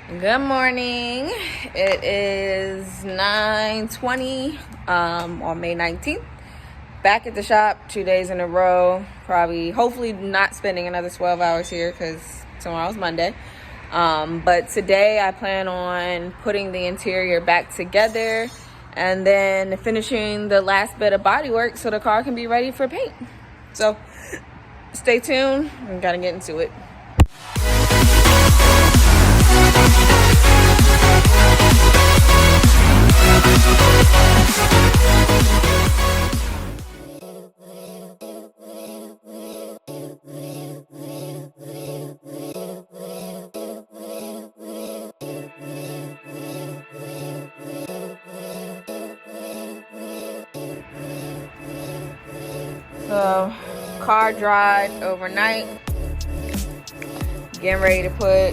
Good morning. It is 9:20 on May 19th. Back at the shop 2 days in a row. Hopefully not spending another 12 hours here because tomorrow's Monday. But today I plan on putting the interior back together and then finishing the last bit of body work so the car can be ready for paint. So stay tuned. I'm gonna get into it. So, car dried overnight. Getting ready to put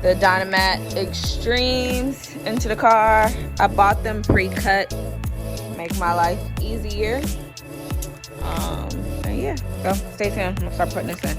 the Dynomat Extremes into the car. I bought them pre-cut, make my life easier. And yeah, so stay tuned. I'm gonna start putting this in.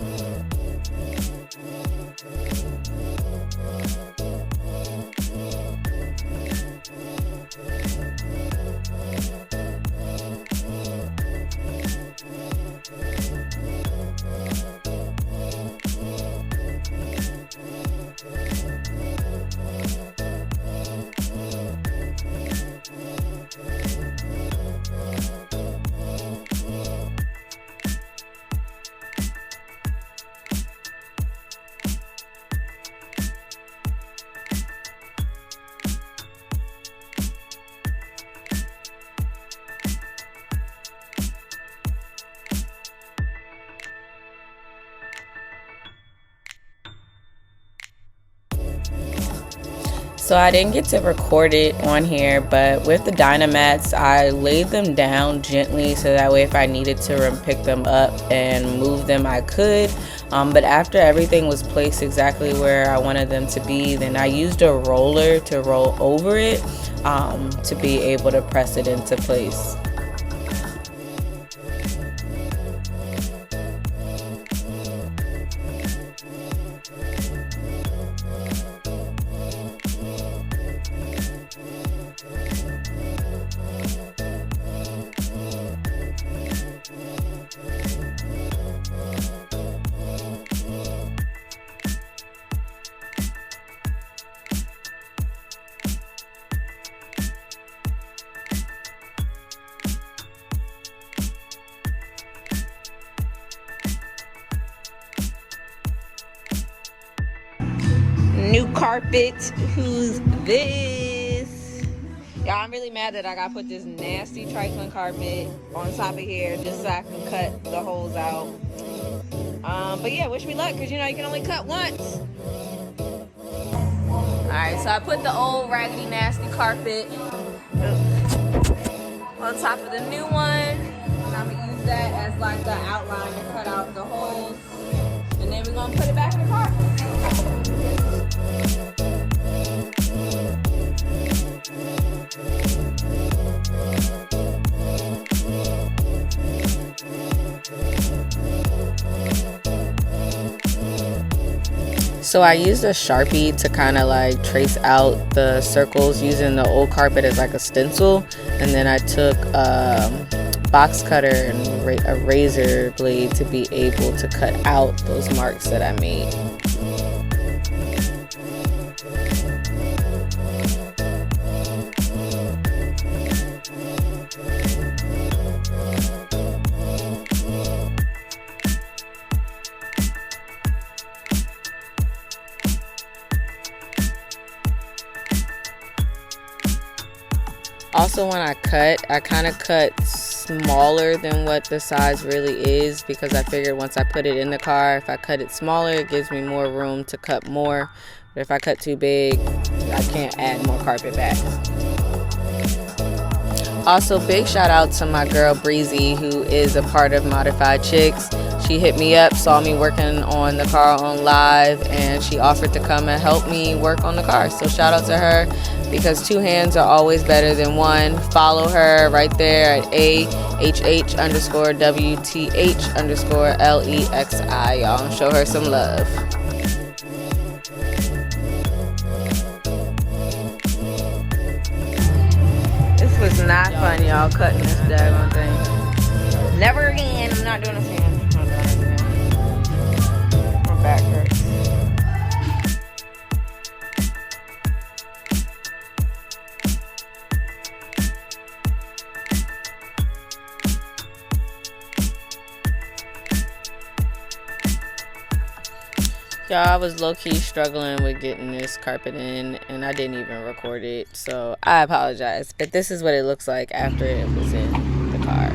So I didn't get to record it on here, but with the Dynomats, I laid them down gently so that way if I needed to pick them up and move them, I could. But after everything was placed exactly where I wanted them to be, then I used a roller to roll over it to be able to press it into place. New carpet. Who's this? Y'all, I'm really mad that I gotta put this nasty trifling carpet on top of here just so I can cut the holes out. But yeah, wish me luck because you know you can only cut once. Alright, so I put the old raggedy nasty carpet on top of the new one. And I'm gonna use that as like the outline to cut out the holes. And then we're gonna put it back in the car. So I used a Sharpie to kind of like trace out the circles using the old carpet as like a stencil, and then I took box cutter and a razor blade to be able to cut out those marks that I made. Also, when I kind of cut smaller than what the size really is because I figured once I put it in the car, if I cut it smaller, it gives me more room to cut more. But if I cut too big, I can't add more carpet back. Also, big shout out to my girl Breezy, who is a part of Modified Chicks. She hit me up, saw me working on the car on live, and she offered to come and help me work on the car. So shout out to her, because 2 hands are always better than 1. Follow her right there at AHH_WTH_LEXI, y'all, and show her some love. not fun, y'all, cutting this daggone thing. Never again. I'm not doing this again. My back hurts. Y'all, I was low-key struggling with getting this carpet in, and I didn't even record it, so I apologize. But this is what it looks like after it was in the car.